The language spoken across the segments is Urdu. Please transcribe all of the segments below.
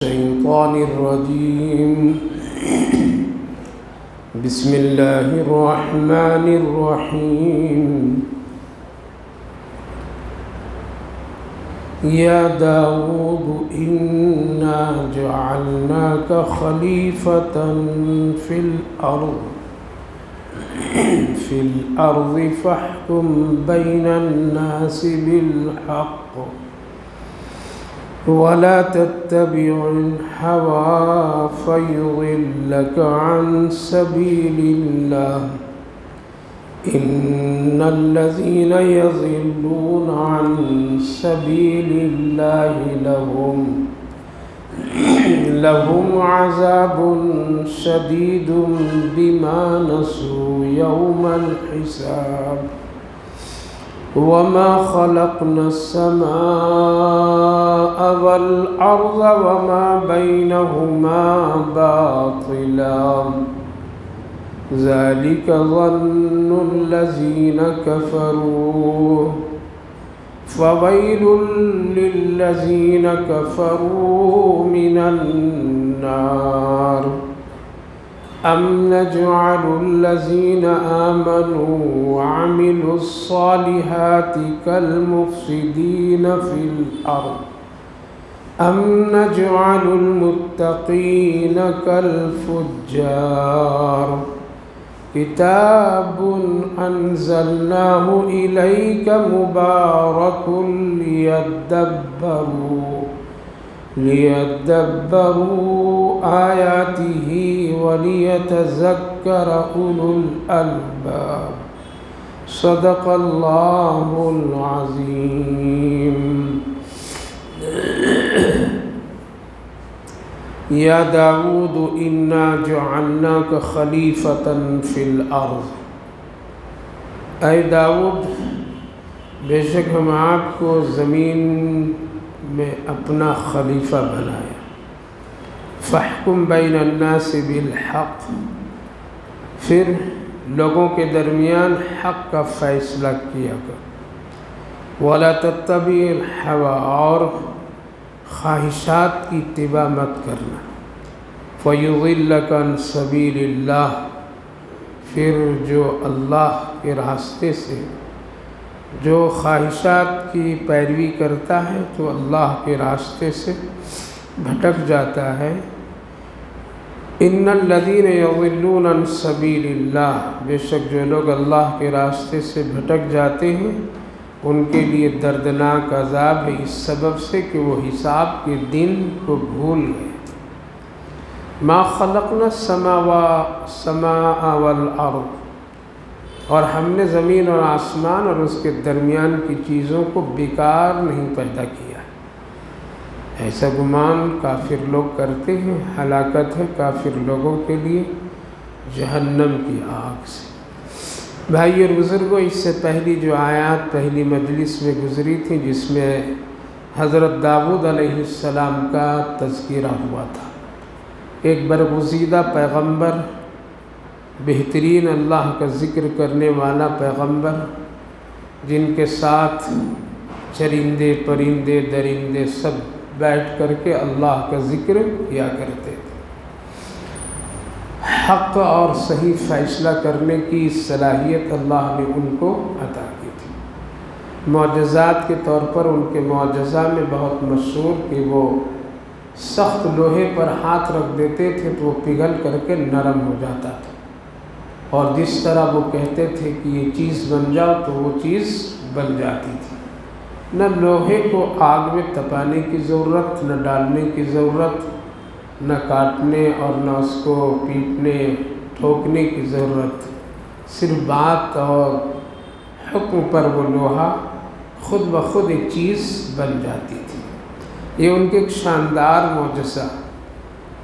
الشيطان الرجيم. بسم الله الرحمن الرحيم. يا داود إنا جعلناك خليفة في الأرض فاحكم بين الناس بالحق ولا تتبع الهوى فيضلك عن سبيل الله. إن الذين يضلون عن سبيل الله لهم عذاب شديد بما نسوا يوم الحساب. وما خلقنا السماء والأرض وما بينهما باطلا ذلك ظن الذين كفروا فويل للذين كفروا من النار. أم نجعل الذين آمنوا وعملوا الصالحات كالمفسدين في الأرض أم نجعل المتقين كالفجار. كتاب أنزلناه إليك مبارك ليدبروا آياته وليتذكر أولو الألباب. صدق الله العظيم. يا داود إنا جعلناك خليفة في الأرض. اے داود، بے شک ہم آپ کو زمین میں اپنا خلیفہ بنایا. فاحکم بین الناس بالحق، پھر لوگوں کے درمیان حق کا فیصلہ کیا کر. ولا تتبع الہوی، اور خواہشات کی اتباع مت کرنا. فیضلک عن سبیل اللہ، پھر جو اللہ کے راستے سے جو خواہشات کی پیروی کرتا ہے تو اللہ کے راستے سے بھٹک جاتا ہے. ان الذین یضلون عن سبیل اللہ، بے شک جو لوگ اللہ کے راستے سے بھٹک جاتے ہیں ان کے لیے دردناک عذاب ہے، اس سبب سے کہ وہ حساب کے دن کو بھول گئے. ما خلقنا السماء والارض، اور ہم نے زمین اور آسمان اور اس کے درمیان کی چیزوں کو بیکار نہیں پیدا کیا. ایسا گمان کافر لوگ کرتے ہیں. ہلاکت ہے کافر لوگوں کے لیے جہنم کی آگ سے. بھائی اور بزرگوں، اس سے پہلی جو آیات پہلی مجلس میں گزری تھی جس میں حضرت داؤد علیہ السلام کا تذکرہ ہوا تھا. ایک برگزیدہ پیغمبر، بہترین اللہ کا ذکر کرنے والا پیغمبر، جن کے ساتھ چرندے پرندے درندے سب بیٹھ کر کے اللہ کا ذکر کیا کرتے تھے. حق اور صحیح فیصلہ کرنے کی صلاحیت اللہ نے ان کو عطا کی تھی. معجزات کے طور پر ان کے معجزہ میں بہت مشہور کہ وہ سخت لوہے پر ہاتھ رکھ دیتے تھے تو وہ پگھل کر کے نرم ہو جاتا تھا، اور جس طرح وہ کہتے تھے کہ یہ چیز بن جاؤ تو وہ چیز بن جاتی تھی. نہ لوہے کو آگ میں تپانے کی ضرورت، نہ ڈالنے کی ضرورت، نہ کاٹنے اور نہ اس کو پیٹنے ٹھوکنے کی ضرورت. صرف بات اور حکم پر وہ لوہا خود بخود ایک چیز بن جاتی تھی. یہ ان کے ایک شاندار معجزہ.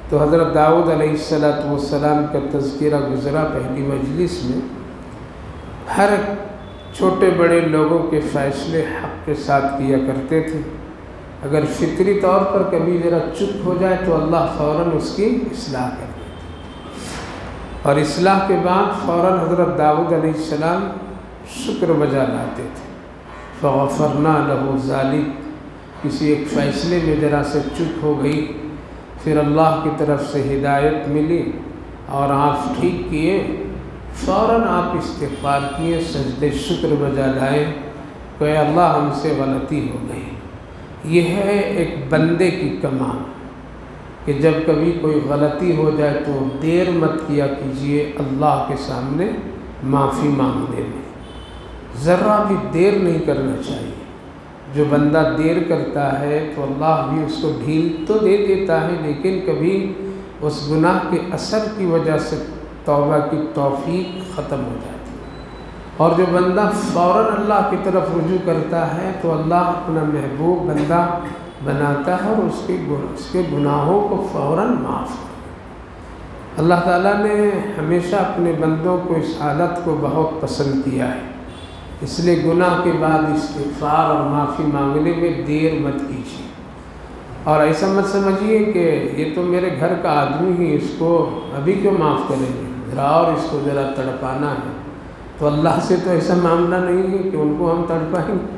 تو حضرت داؤد علیہ السلام کا تذکرہ گزرا پہلی مجلس میں. ہر چھوٹے بڑے لوگوں کے فیصلے حق کے ساتھ کیا کرتے تھے. اگر فطری طور پر کبھی ذرا چپ ہو جائے تو اللہ فوراً اس کی اصلاح کر دیتے، اور اصلاح کے بعد فوراً حضرت داؤد علیہ السلام شکر بجا لاتے تھے. فغفرنا له ذلك، کسی ایک فیصلے میں ذرا سے چپ ہو گئی پھر اللہ کی طرف سے ہدایت ملی اور آپ ٹھیک کیے، فوراً آپ استغفار کیے، سجدے شکر بجا لائے کہ اللہ ہم سے غلطی ہو گئی۔ یہ ہے ایک بندے کی کمال کہ جب کبھی کوئی غلطی ہو جائے تو دیر مت کیا کیجیے اللہ کے سامنے معافی مانگنے میں، ذرا بھی دیر نہیں کرنا چاہیے۔ جو بندہ دیر کرتا ہے تو اللہ بھی اس کو ڈھیل تو دے دیتا ہے، لیکن کبھی اس گناہ کے اثر کی وجہ سے توبہ کی توفیق ختم ہو جاتی ہے۔ اور جو بندہ فوراً اللہ کی طرف رجوع کرتا ہے تو اللہ اپنا محبوب بندہ بناتا ہے اور اس کے گناہوں کو فوراً معاف کرتا ہے۔ اللہ تعالیٰ نے ہمیشہ اپنے بندوں کو اس حالت کو بہت پسند کیا ہے، اس لیے گناہ کے بعد استغفار اور معافی مانگنے میں دیر مت کیجیے۔ اور ایسا مت سمجھیے کہ یہ تو میرے گھر کا آدمی ہی، اس کو ابھی کیوں معاف کریں گے، ذرا اور اس کو ذرا تڑپانا ہے۔ تو اللہ سے تو ایسا معاملہ نہیں ہے کہ ان کو ہم تڑپائیں گے،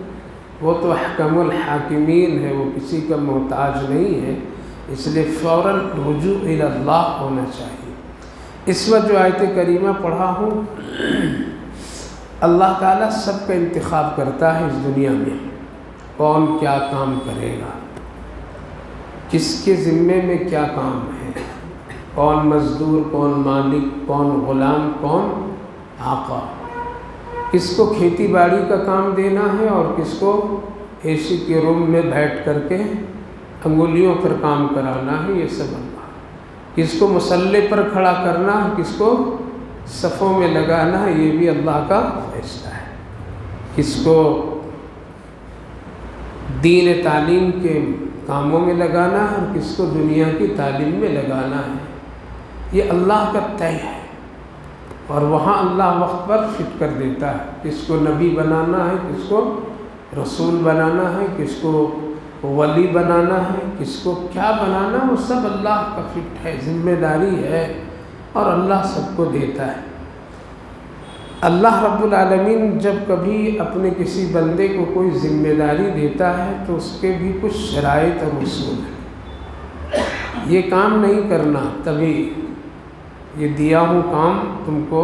وہ تو احکم الحاکمین ہے، وہ کسی کا محتاج نہیں ہے، اس لیے فوراً رجوع الی اللہ ہونا چاہیے۔ اس وقت جو آیت کریمہ پڑھا ہوں، اللہ تعالیٰ سب کا انتخاب کرتا ہے اس دنیا میں، کون کیا کام کرے گا، کس کے ذمے میں کیا کام ہے، کون مزدور، کون مالک، کون غلام، کون آقا، کس کو کھیتی باڑی کا کام دینا ہے اور کس کو اے سی کے روم میں بیٹھ کر کے انگلیوں پر کام کرانا ہے، یہ سب اللہ۔ کس کو مسلح پر کھڑا کرنا ہے، کس کو صفوں میں لگانا ہے، یہ بھی اللہ کا فیصلہ ہے۔ کس کو دین تعلیم کے کاموں میں لگانا ہے اور کس کو دنیا کی تعلیم میں لگانا ہے، یہ اللہ کا طے ہے۔ اور وہاں اللہ وقت پر فٹ کر دیتا ہے، کس کو نبی بنانا ہے، کس کو رسول بنانا ہے، کس کو ولی بنانا ہے، کس کو کیا بنانا، وہ سب اللہ کا فٹ ہے، ذمہ داری ہے، اور اللہ سب کو دیتا ہے۔ اللہ رب العالمین جب کبھی اپنے کسی بندے کو کوئی ذمہ داری دیتا ہے تو اس کے بھی کچھ شرائط اور اصول ہیں۔ یہ کام نہیں کرنا، تبھی یہ دیا ہوں کام تم کو،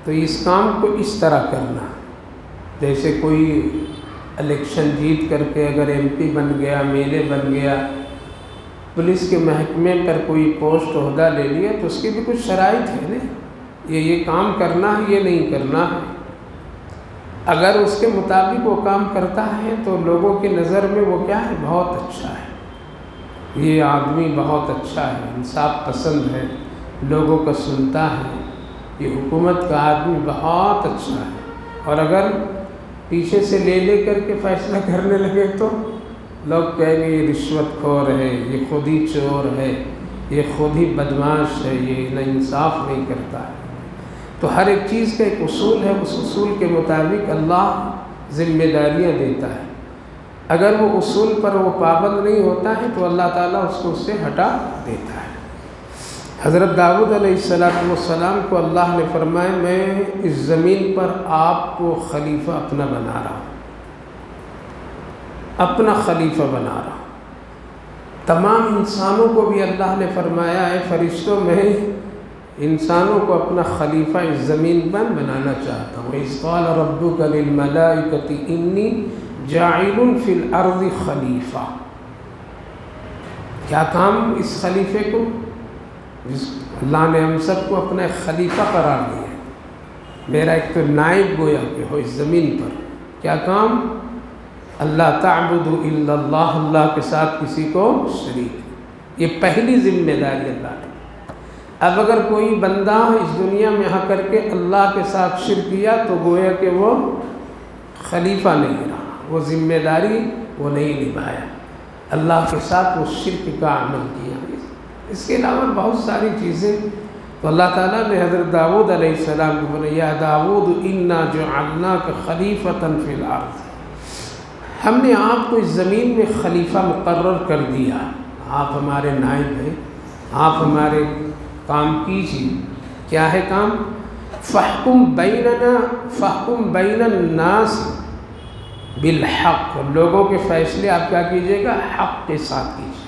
تو اس کام کو اس طرح کرنا۔ جیسے کوئی الیکشن جیت کر کے اگر ایم پی بن گیا، ایم ایل اے بن گیا، پولیس کے محکمے پر کوئی پوسٹ عہدہ لے لیا، تو اس کی بھی کچھ شرائط ہے نا، یہ کام کرنا ہے، یہ نہیں کرنا ہے۔ اگر اس کے مطابق وہ کام کرتا ہے تو لوگوں کی نظر میں وہ کیا ہے، بہت اچھا ہے، یہ آدمی بہت اچھا ہے، انصاف پسند ہے، لوگوں کا سنتا ہے، یہ حکومت کا آدمی بہت اچھا ہے۔ اور اگر پیچھے سے لے کر کے فیصلہ کرنے لگے تو لوگ کہیں گے یہ رشوت خور ہے، یہ خود ہی چور ہے، یہ خود ہی بدمعاش ہے، یہ نا انصاف نہیں کرتا ہے۔ تو ہر ایک چیز کا ایک اصول ہے، اس اصول کے مطابق اللہ ذمہ داریاں دیتا ہے۔ اگر وہ اصول پر وہ پابند نہیں ہوتا ہے تو اللہ تعالیٰ اس کو اس سے ہٹا دیتا ہے۔ حضرت داؤد علیہ السلام کو اللہ نے فرمایا میں اس زمین پر آپ کو خلیفہ اپنا بنا رہا ہوں، اپنا خلیفہ بنا رہا ہوں۔ تمام انسانوں کو بھی اللہ نے فرمایا ہے فرشتوں میں انسانوں کو اپنا خلیفہ اس زمین پر بنانا چاہتا ہوں۔ اذ قال ربک للملائکۃ انی جاعل فی الارض خلیفہ، کیا کام اس خلیفے کو، اللہ نے ہم سب کو اپنا ایک خلیفہ قرار دیا ہے، میرا ایک تو نائب گویا کہ ہو اس زمین پر۔ کیا کام؟ اللہ تعبدوا الا اللہ، اللہ کے ساتھ کسی کو شریک، یہ پہلی ذمہ داری اللہ نے۔ اب اگر کوئی بندہ اس دنیا میں آ کر کے اللہ کے ساتھ شرک کیا تو گویا کہ وہ خلیفہ نہیں رہا، وہ ذمہ داری وہ نہیں نبھایا، اللہ کے ساتھ وہ شرک کا عمل کیا۔ اس کے علاوہ بہت ساری چیزیں تو اللہ تعالیٰ نے حضرت داؤد علیہ السلام کو بولا یا داؤد انا جعلناک خلیفۃ فی الارض، ہم نے آپ کو اس زمین میں خلیفہ مقرر کر دیا، آپ ہمارے نائب ہیں، آپ ہمارے کام کیجیے۔ کیا ہے کام؟ فاحکم بین الناس بالحق، لوگوں کے فیصلے آپ کیا کیجیے گا، حق کے ساتھ کیجیے۔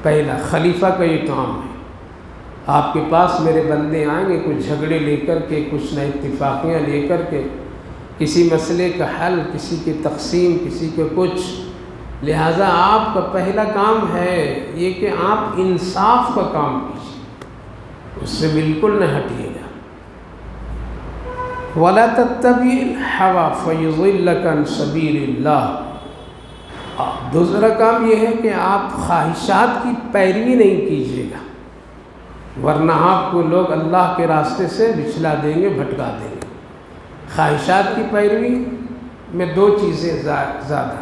پہلا خلیفہ کا یہ کام ہے۔ آپ کے پاس میرے بندے آئیں گے کچھ جھگڑے لے کر کے، کچھ نہ اتفاقیاں لے کر کے، کسی مسئلے کا حل، کسی کی تقسیم، کسی کے کچھ، لہٰذا آپ کا پہلا کام ہے یہ کہ آپ انصاف کا کام کیجیے، اس سے بالکل نہ ہٹیے گا۔ وَلَا تَتَّبِعِ الْهَوَىٰ فَيُضِلَّكَ عَنْ سَبِيلِ اللَّهِ۔ دوسرا کام یہ ہے کہ آپ خواہشات کی پیروی نہیں کیجیے گا، ورنہ آپ کو لوگ اللہ کے راستے سے بچھلا دیں گے، بھٹکا دیں گے۔ خواہشات کی پیروی میں دو چیزیں زیادہ،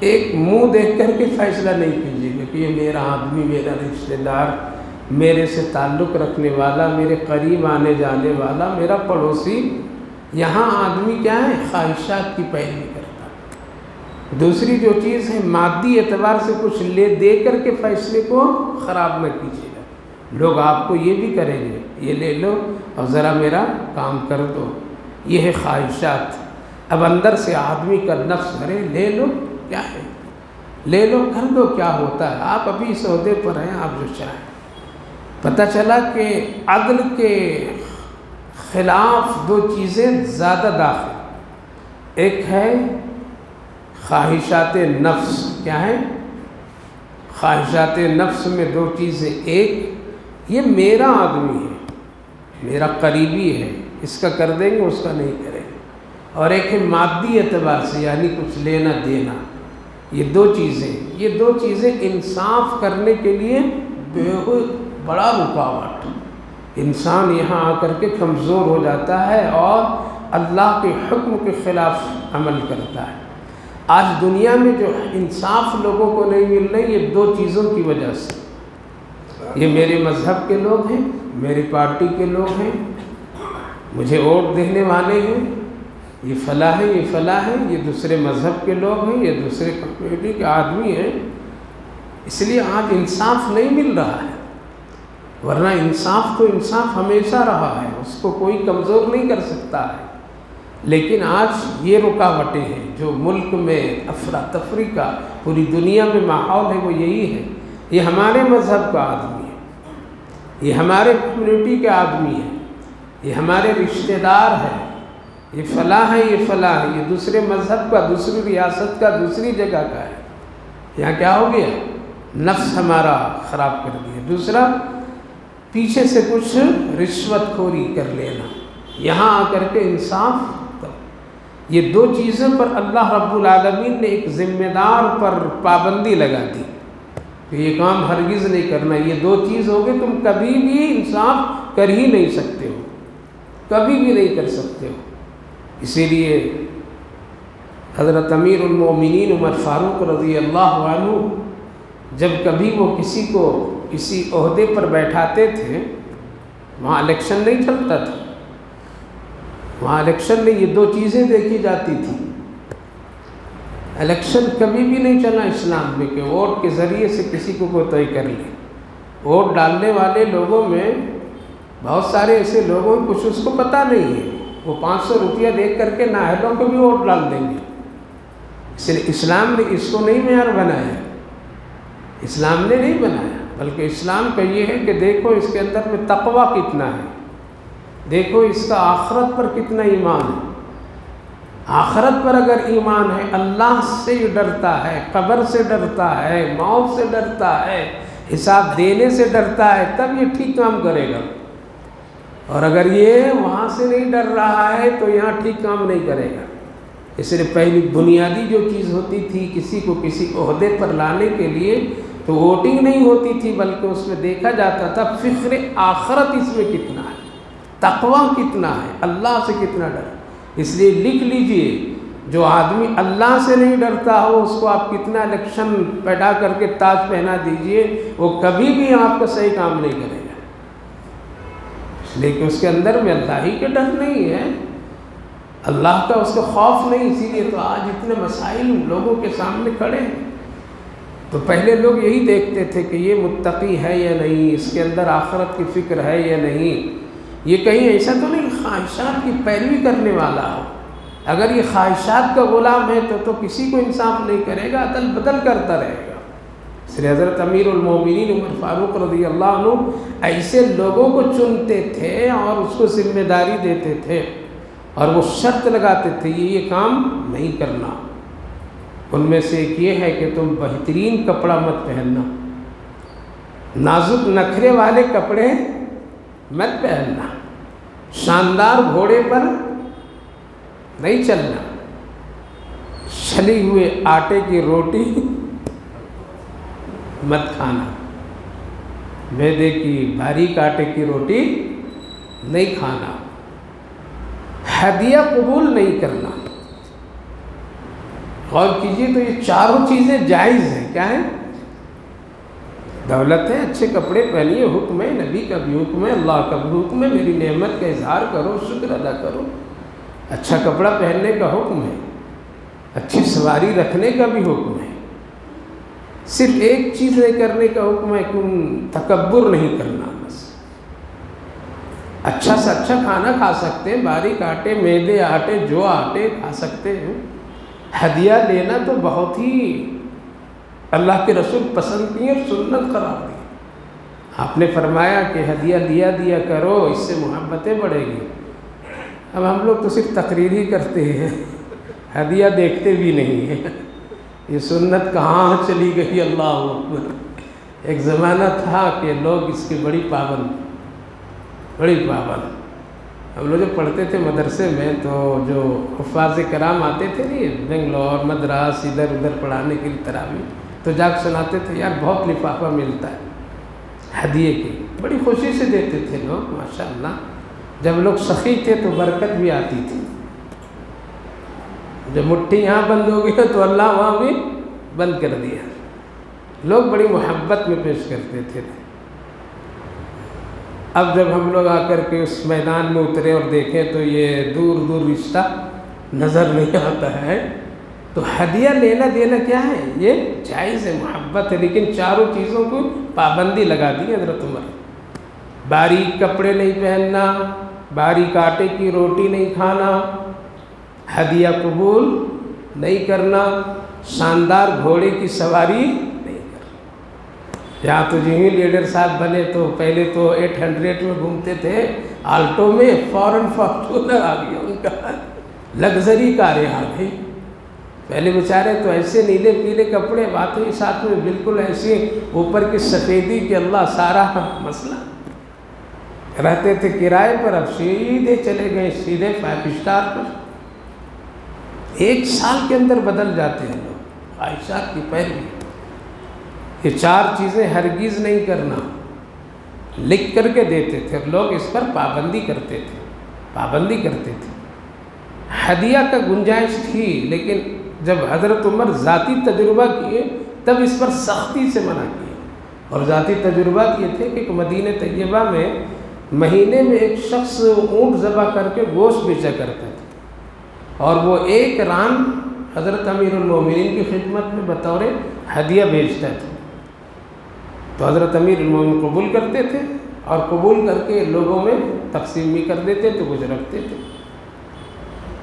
ایک منہ دیکھ کر کے فیصلہ نہیں کیجیے گا کہ یہ میرا آدمی، میرا رشتہ دار، میرے سے تعلق رکھنے والا، میرے قریب آنے جانے والا، میرا پڑوسی، یہاں آدمی کیا ہے؟ خواہشات کی پیروی کرتا ہے۔ دوسری جو چیز ہے مادی اعتبار سے کچھ لے دے کر کے فیصلے کو خراب نہ کیجیے گا۔ لوگ آپ کو یہ بھی کریں گے، یہ لے لو اور ذرا میرا کام کر دو، یہ ہے خواہشات۔ اب اندر سے آدمی کا نفس کرے لے لو، کیا ہے لے لو، کر دو، کیا ہوتا ہے؟ آپ ابھی اس عہدے پر ہیں، آپ جو چاہیں۔ پتہ چلا کہ عدل کے خلاف دو چیزیں زیادہ داخل، ایک ہے خواہشات نفس۔ کیا ہے؟ خواہشات نفس میں دو چیزیں، ایک یہ میرا آدمی ہے، میرا قریبی ہے، اس کا کر دیں گے، اس کا نہیں کریں گے، اور ایک ہے مادی اعتبار سے، یعنی کچھ لینا دینا۔ یہ دو چیزیں انصاف کرنے کے لیے بہت بڑا رکاوٹ، انسان یہاں آ کر کے کمزور ہو جاتا ہے اور اللہ کے حکم کے خلاف عمل کرتا ہے۔ آج دنیا میں جو انصاف لوگوں کو نہیں مل رہی، یہ دو چیزوں کی وجہ سے۔ یہ میرے مذہب کے لوگ ہیں، میری پارٹی کے لوگ ہیں، مجھے ووٹ دینے والے ہیں، یہ فلاں ہے، یہ فلاں ہے، یہ دوسرے مذہب کے لوگ ہیں، یہ دوسرے کمیونٹی کے آدمی ہیں، اس لیے آج انصاف نہیں مل رہا ہے۔ ورنہ انصاف تو انصاف ہمیشہ رہا ہے، اس کو کوئی کمزور نہیں کر سکتا ہے، لیکن آج یہ رکاوٹیں ہیں جو ملک میں افراتفری کا، پوری دنیا میں ماحول ہے، وہ یہی ہے۔ یہ ہمارے مذہب کا آدمی ہے، یہ ہمارے کمیونٹی کے آدمی ہے، یہ ہمارے رشتہ دار ہے، یہ فلاں ہے، یہ فلاں ہے، یہ دوسرے مذہب کا، دوسری ریاست کا، دوسری جگہ کا ہے۔ یہاں کیا ہو گیا؟ نفس ہمارا خراب کر دیا۔ دوسرا، پیچھے سے کچھ رشوت خوری کر لینا، یہاں آ کر کے انصاف۔ یہ دو چیزوں پر اللہ رب العالمین نے ایک ذمہ دار پر پابندی لگا دی کہ یہ کام ہرگز نہیں کرنا۔ یہ دو چیز ہو گئے، تم کبھی بھی انصاف کر ہی نہیں سکتے ہو، کبھی بھی نہیں کر سکتے ہو۔ اسی لیے حضرت امیر المومنین عمر فاروق رضی اللہ عنہ جب کبھی وہ کسی کو کسی عہدے پر بیٹھاتے تھے، وہاں الیکشن نہیں چلتا تھا، وہاں الیکشن میں یہ دو چیزیں دیکھی جاتی تھیں۔ الیکشن کبھی بھی نہیں چلا اسلام میں کہ ووٹ کے ذریعے سے کسی کو کوئی طے کر لے۔ ووٹ ڈالنے والے لوگوں میں بہت سارے ایسے لوگ ہیں، کچھ اس کو پتہ نہیں ہے، وہ 500 روپیہ دے کر کے نااہلوں کو بھی ووٹ ڈال دیں گے۔ اس لیے اسلام نے اس کو نہیں معیار بنایا، اسلام نے نہیں بنایا، بلکہ اسلام کا یہ ہے کہ دیکھو اس کے اندر میں تقویٰ کتنا ہے، دیکھو اس کا آخرت پر کتنا ایمان ہے۔ آخرت پر اگر ایمان ہے، اللہ سے ڈرتا ہے، قبر سے ڈرتا ہے، موت سے ڈرتا ہے، حساب دینے سے ڈرتا ہے، تب یہ ٹھیک کام کرے گا۔ اور اگر یہ وہاں سے نہیں ڈر رہا ہے تو یہاں ٹھیک کام نہیں کرے گا۔ اس لیے پہلی بنیادی جو چیز ہوتی تھی کسی کو کسی عہدے پر لانے کے لیے، تو ووٹنگ نہیں ہوتی تھی، بلکہ اس میں دیکھا جاتا تھا فکر آخرت اس میں کتنا ہے، تقویٰ کتنا ہے، اللہ سے کتنا ڈر۔ اس لیے لکھ لیجئے، جو آدمی اللہ سے نہیں ڈرتا ہو اس کو آپ کتنا الیکشن پیدا کر کے تاج پہنا دیجئے، وہ کبھی بھی آپ کا صحیح کام نہیں کرے گا، اس لیے کہ اس کے اندر میں اللہ ہی کے ڈر نہیں ہے، اللہ کا اس کا خوف نہیں۔ اسی لیے تو آج اتنے مسائل لوگوں کے سامنے کھڑے ہیں۔ تو پہلے لوگ یہی دیکھتے تھے کہ یہ متقی ہے یا نہیں، اس کے اندر آخرت کی فکر ہے یا نہیں، یہ کہیں ایسا تو نہیں خواہشات کی پیروی کرنے والا ہو۔ اگر یہ خواہشات کا غلام ہے تو کسی کو انصاف نہیں کرے گا، عدل بدل کرتا رہے گا۔ اس لیے حضرت امیر المومنین عمر فاروق رضی اللہ عنہ ایسے لوگوں کو چنتے تھے اور اس کو ذمہ داری دیتے تھے، اور وہ شرط لگاتے تھے یہ کام نہیں کرنا۔ ان میں سے ایک یہ ہے کہ تم بہترین کپڑا مت پہننا، نازک نخرے والے کپڑے مت پہننا، شاندار گھوڑے پر نہیں چلنا، چھلی ہوئے آٹے کی روٹی مت کھانا، میدے کی باریک آٹے کی روٹی نہیں کھانا، ہدیہ قبول نہیں کرنا۔ غور کیجیے تو یہ چاروں چیزیں جائز ہیں۔ کیا ہے؟ دولت ہے، اچھے کپڑے پہنیے، حکم ہے، نبی کا بھی حکم ہے، اللہ کا بھی حکم ہے، میری نعمت کا اظہار کرو، شکر ادا کرو، اچھا کپڑا پہننے کا حکم ہے، اچھی سواری رکھنے کا بھی حکم ہے۔ صرف ایک چیز نہیں کرنے کا حکم ہے کہ تکبر نہیں کرنا، بس اچھا سے اچھا کھانا کھا سکتے ہیں، باریک آٹے، میدے آٹے، جو آٹے کھا سکتے ہیں۔ ہدیہ لینا تو بہت ہی اللہ کے رسول پسند کی اور سنت قرار دی۔ آپ نے فرمایا کہ ہدیہ دیا کرو، اس سے محبتیں بڑھے گی۔ اب ہم لوگ تو صرف تقریر ہی کرتے ہیں، ہدیہ دیکھتے بھی نہیں ہیں۔ یہ سنت کہاں چلی گئی؟ اللہ اکبر۔ ایک زمانہ تھا کہ لوگ اس کی بڑی پابند۔ ہم لوگ جو پڑھتے تھے مدرسے میں تو جو حفاظ کرام آتے تھے نہیں، بنگلور مدراس ادھر ادھر پڑھانے کے لیے تراویح، تو جا کے سناتے تھے یار بہت لفافہ ملتا ہے ہدیے کی، بڑی خوشی سے دیتے تھے لوگ ماشاءاللہ۔ جب لوگ سخی تھے تو برکت بھی آتی تھی، جب مٹھی یہاں بند ہو گئی تو اللہ وہاں بھی بند کر دیا۔ لوگ بڑی محبت میں پیش کرتے تھے۔ اب جب ہم لوگ آ کر کے اس میدان میں اترے اور دیکھیں تو یہ دور دور رشتہ نظر نہیں آتا ہے۔ تو ہدیہ لینا دینا کیا ہے؟ یہ جائز ہے، محبت ہے، لیکن چاروں چیزوں کو پابندی لگا دی حضرت عمر۔ باریک کپڑے نہیں پہننا، باریک آٹے کی روٹی نہیں کھانا، ہدیہ قبول نہیں کرنا، شاندار گھوڑے کی سواری نہیں کرنا۔ یہاں تو جو ہی لیڈر صاحب بنے تو پہلے تو 800 میں گھومتے تھے، آلٹو میں، فوراً فارچونر آ گیا ان کا، لگژری کاریں آ گئی۔ پہلے بیچارے تو ایسے نیلے پیلے کپڑے، بات ہوئی ساتھ میں بالکل ایسے اوپر کی سفیدی کہ اللہ سارا مسئلہ، رہتے تھے کرائے پر، اب سیدھے چلے گئے سیدھے 5 اسٹار پر۔ 1 سال کے اندر بدل جاتے ہیں لوگ، خواہشات کی پیروی۔ یہ 4 چیزیں ہرگز نہیں کرنا، لکھ کر کے دیتے تھے اور لوگ اس پر پابندی کرتے تھے۔ ہدیہ کا گنجائش تھی، لیکن جب حضرت عمر ذاتی تجربہ کیے تب اس پر سختی سے منع کیا۔ اور ذاتی تجربات یہ تھے کہ مدینہ طیبہ میں مہینے میں ایک شخص اونٹ ذبح کر کے گوشت بیچا کرتا تھا، اور وہ 1 ران حضرت امیر المومنین کی خدمت میں بطور ہدیہ بیچتا تھا۔ تو حضرت امیر المومنین قبول کرتے تھے اور قبول کر کے لوگوں میں تقسیم بھی کر دیتے تھے، کچھ رکھتے تھے۔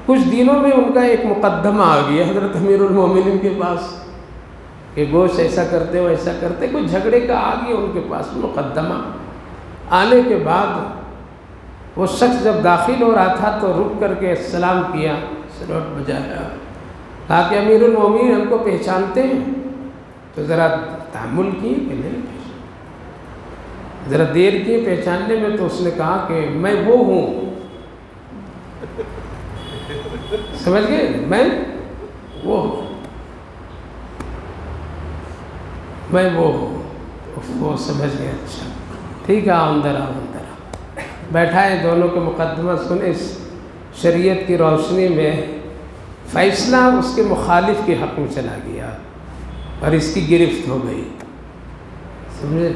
کچھ دنوں میں ان کا ایک مقدمہ آ گیا حضرت امیر المومنین کے پاس کہ گوشت ایسا کرتے ہو ایسا کرتے، کچھ جھگڑے کا آ گیا ان کے پاس مقدمہ۔ آنے کے بعد وہ شخص جب داخل ہو رہا تھا تو رک کر کے سلام کیا، سلوٹ بجایا، کہا کہ امیر المومنین ہم کو پہچانتے ہیں؟ تو ذرا تحمل کیے کہ نہیں پہچان، ذرا دیر کی پہچاننے میں۔ تو اس نے کہا کہ میں وہ ہوں، سمجھ گئے، میں وہ ہوں۔ وہ سمجھ گئے، اچھا ٹھیک ہے، اندر آؤ۔ بیٹھائے، دونوں کے مقدمہ سنے، شریعت کی روشنی میں فیصلہ اس کے مخالف کے حق میں چلا گیا اور اس کی گرفت ہو گئی، سمجھے،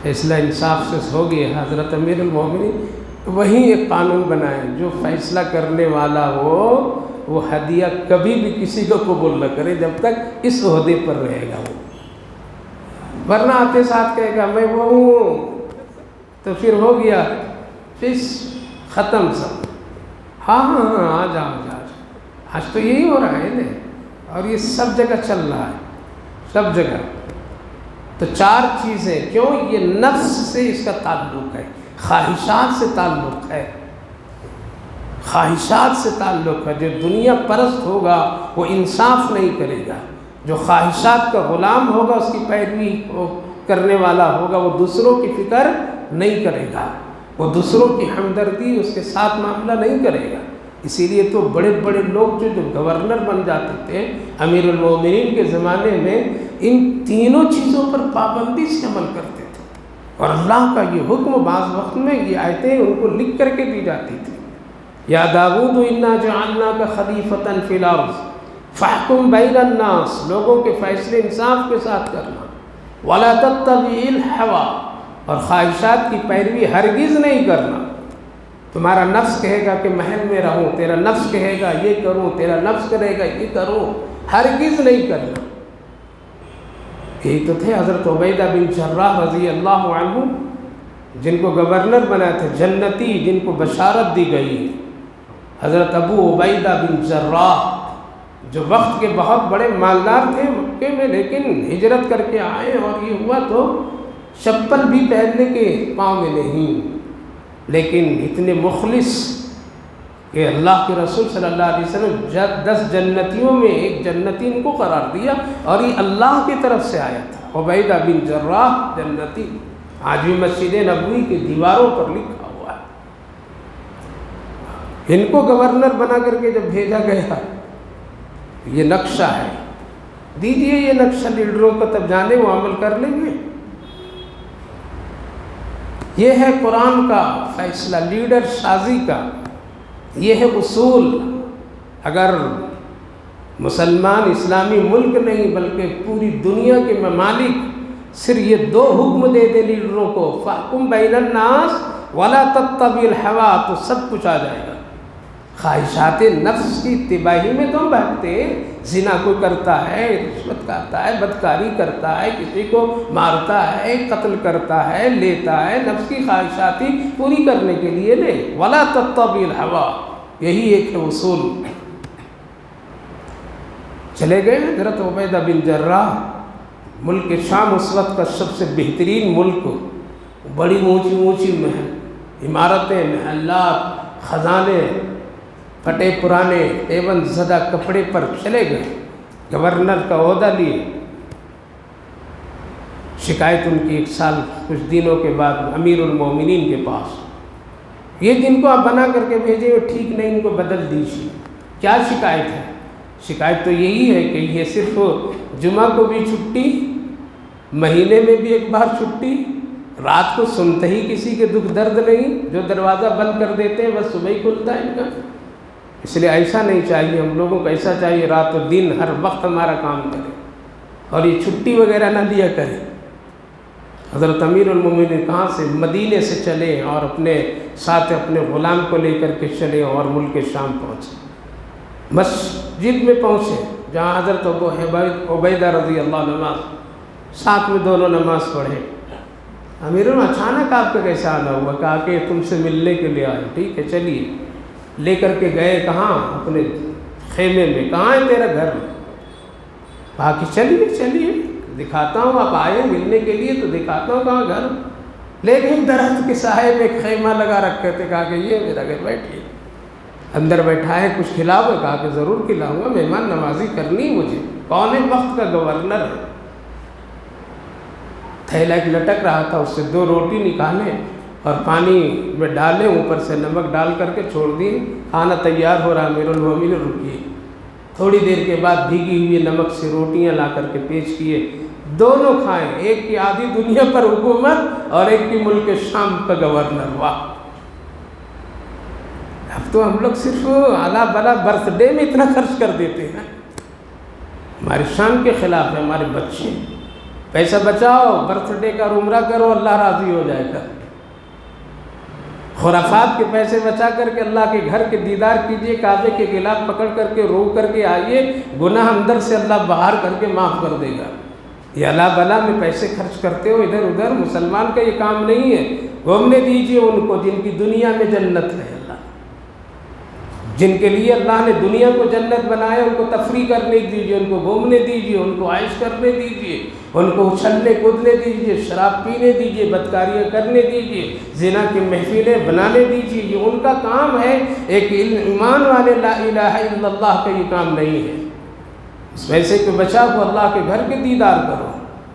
فیصلہ انصاف سے ہو گیا۔ حضرت امیر المومنین وہی ایک قانون بنائے، جو فیصلہ کرنے والا ہو وہ ہدیہ کبھی بھی کسی کو قبول نہ کرے جب تک اس عہدے پر رہے گا وہ، ورنہ آتے ساتھ کہے گا میں وہ ہوں، تو پھر ہو گیا، پھر ختم سب۔ ہاں آ جاؤ، آج تو یہی ہو رہا ہے نا، اور یہ سب جگہ چل رہا ہے۔ سب جگہ۔ تو چار چیزیں، کیوں؟ یہ نفس سے اس کا تعلق ہے، خواہشات سے تعلق ہے، خواہشات سے تعلق ہے۔ جو دنیا پرست ہوگا وہ انصاف نہیں کرے گا، جو خواہشات کا غلام ہوگا، اس کی پیروی کرنے والا ہوگا، وہ دوسروں کی فکر نہیں کرے گا، وہ دوسروں کی ہمدردی اس کے ساتھ معاملہ نہیں کرے گا۔ اسی لیے تو بڑے بڑے لوگ جو گورنر بن جاتے تھے امیر المومنین کے زمانے میں، ان تینوں چیزوں پر پابندی سے عمل کرتے تھے، اور اللہ کا یہ حکم بعض وقت میں یہ آیتیں ان کو لکھ کر کے دی جاتی تھی۔ یا داؤد انا جعلناک خلیفۃ فی الارض فاحکم بین الناس، لوگوں کے فیصلے انصاف کے ساتھ کرنا، ولا تتبع الہوی، اور خواہشات کی پیروی ہرگز نہیں کرنا۔ تمہارا نفس کہے گا کہ محل میں رہوں، تیرا نفس کہے گا یہ کروں، تیرا نفس کرے گا یہ کروں، ہرگز نہیں کرنا۔ یہی تو تھے حضرت عبیدہ بن جراح رضی اللہ عنہ، جن کو گورنر بنایا تھا، جنتی، جن کو بشارت دی گئی۔ حضرت ابو عبیدہ بن جراح جو وقت کے بہت بڑے مالدار تھے مکے میں، لیکن ہجرت کر کے آئے، اور یہ ہوا تو چپل بھی پہننے کے پاؤں میں نہیں، لیکن اتنے مخلص کہ اللہ کے رسول صلی اللہ علیہ وسلم 10 جنتیوں میں ایک جنتی ان کو قرار دیا، اور یہ اللہ کی طرف سے آیا تھا۔ عبیدہ بن جراح جنتی، آج بھی مسجد نبوی کی دیواروں پر لکھا ہوا ہے۔ ان کو گورنر بنا کر کے جب بھیجا گیا، یہ نقشہ ہے، دیجئے یہ نقشہ لیڈروں کو، تب جانے وہ عمل کر لیں گے۔ یہ ہے قرآن کا فیصلہ، لیڈر سازی کا، یہ ہے اصول۔ اگر مسلمان اسلامی ملک نہیں بلکہ پوری دنیا کے ممالک صرف یہ 2 حکم دے دے لیڈروں کو، فاحکم بین الناس ولا تتبع الہوی، تو سب کچھ آ جائے گا۔ خواہشات نفس کی اتباعی میں تو ہم بھاگتے ہیں، زنا کوئی کرتا ہے، رشوت کھاتا ہے، بدکاری کرتا ہے، کسی کو مارتا ہے، قتل کرتا ہے، لیتا ہے، نفس کی خواہشاتی پوری کرنے کے لیے لے، ولا تتبع الہوی، یہی ایک اصول۔ چلے گئے حضرت عبیدہ بن جراح، ملک شام اس وقت کا سب سے بہترین ملک، بڑی اونچی اونچی محل عمارتیں، محلات، خزانے، پھٹے پرانے ایون زدہ کپڑے پر چلے گئے، گورنر کا عہدہ لیے۔ شکایت ان کی 1 سال کچھ دنوں کے بعد امیر المومنین کے پاس، یہ جن کو آپ بنا کر کے بھیجے وہ ٹھیک نہیں، ان کو بدل دیجیے۔ کیا شکایت ہے؟ شکایت تو یہی ہے کہ یہ صرف جمعہ کو بھی چھٹی، مہینے میں بھی 1 بار چھٹی، رات کو سنتے ہی کسی کے دکھ درد نہیں، جو دروازہ بند کر دیتے ہیں بس صبح ہی کھلتا ہے ان کا۔ اس لیے ایسا نہیں چاہیے، ہم لوگوں کو ایسا چاہیے رات و دن ہر وقت ہمارا کام کرے، اور یہ چھٹی وغیرہ نہ لیا کرے۔ حضرت امیر المومنین کہاں سے؟ مدینے سے چلے، اور اپنے ساتھ اپنے غلام کو لے کر کے چلے، اور ملک شام پہنچے۔ مسجد میں پہنچے جہاں حضرت ابو عبیدہ رضی اللہ عنہ ساتھ میں دونوں نماز پڑھے۔ امیر اچانک آپ کا کیسے آنا ہوا؟ کہا کہ تم سے ملنے کے لیے آئے۔ ٹھیک ہے چلیے، لے کر کے گئے کہاں؟ اپنے خیمے میں۔ کہاں ہے تیرا گھر؟ کہا کہ چلیے چلیے دکھاتا ہوں، آپ آئے ملنے کے لیے تو دکھاتا ہوں کہاں گھر۔ لے گئے درخت کے سائے میں ایک خیمہ لگا رکھے تھے، کہا کہ یہ میرا گھر، بیٹھیے۔ اندر بیٹھائے، کچھ کھلاؤ؟ کہا کہ ضرور کھلاؤں گا، مہمان نوازی کرنی مجھے، کون ایک وقت کا گورنر ہے۔ تھیلا ایک لٹک رہا تھا، اس سے 2 روٹی نکالے اور پانی میں ڈالے، اوپر سے نمک ڈال کر کے چھوڑ دیے، کھانا تیار ہو رہا۔ امیر المومنین رکیے۔ تھوڑی دیر کے بعد بھیگی ہوئی نمک سے روٹیاں لا کر کے پیش کیے، دونوں کھائیں، ایک کی آدھی دنیا پر حکومت اور ایک کی ملک شام کا گورنر۔ واہ! اب تو ہم لوگ صرف اعلیٰ بلا برتھ ڈے میں اتنا خرچ کر دیتے ہیں، ہماری شان کے خلاف ہے۔ ہمارے بچے پیسہ بچاؤ، برتھ ڈے کا عمرہ کرو، اللہ راضی ہو جائے گا۔ خرافات کے پیسے بچا کر کے اللہ کے گھر کے دیدار کیجئے، کعبے کے غلاف پکڑ کر کے رو کر کے آئیے، گناہ اندر سے اللہ باہر کر کے معاف کر دے گا۔ یہ اللہ بلا میں پیسے خرچ کرتے ہو ادھر ادھر، مسلمان کا یہ کام نہیں ہے۔ گھومنے دیجئے ان کو جن کی دنیا میں جنت ہے۔ اللہ جن کے لیے اللہ نے دنیا کو جنت بنایا، ان کو تفریح کرنے دیجیے، ان کو گھومنے دیجیے، ان کو عائش کرنے دیجیے، ان کو اچھلنے کودنے دیجیے، شراب پینے دیجیے، بدکاریاں کرنے دیجیے، زنا کی محفلیں بنانے دیجیے۔ یہ ان کا کام ہے۔ ایک ایمان والے لا الہ الا اللہ کا یہ کام نہیں ہے۔ اس پیسے کو بچا کو اللہ کے گھر کے دیدار کرو،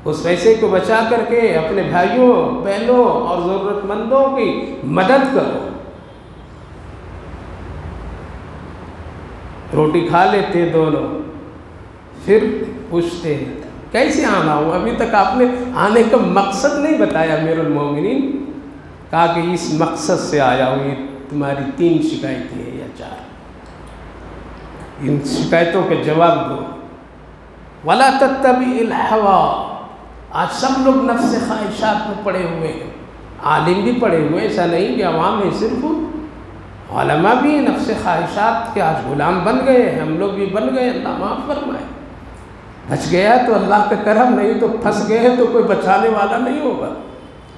اس پیسے کو بچا کر کے اپنے بھائیوں بہنوں اور ضرورت مندوں کی مدد کرو۔ روٹی کھا لیتے ہیں دونوں، پھر پوچھتے ہیں کیسے آنا ہو؟ ابھی تک آپ نے آنے کا مقصد نہیں بتایا امیر المومنین۔ کہا کہ اس مقصد سے آیا ہوں، یہ تمہاری 3 شکایتیں ہیں یا 4، ان شکایتوں کے جواب دو۔ وَلَا تَتَّبِعِ الْهَوَىٰ۔ آج سب لوگ نفس خواہشات میں پڑے ہوئے ہیں، عالم بھی پڑے ہوئے، ایسا نہیں کہ عوام ہے، صرف علماء بھی نفس خواہشات کے آج غلام بن گئے ہیں۔ ہم لوگ بھی بن گئے، اللہ معاف فرمائے۔ بچ گیا تو اللہ کا کرم، نہیں تو پھنس گئے تو کوئی بچانے والا نہیں ہوگا۔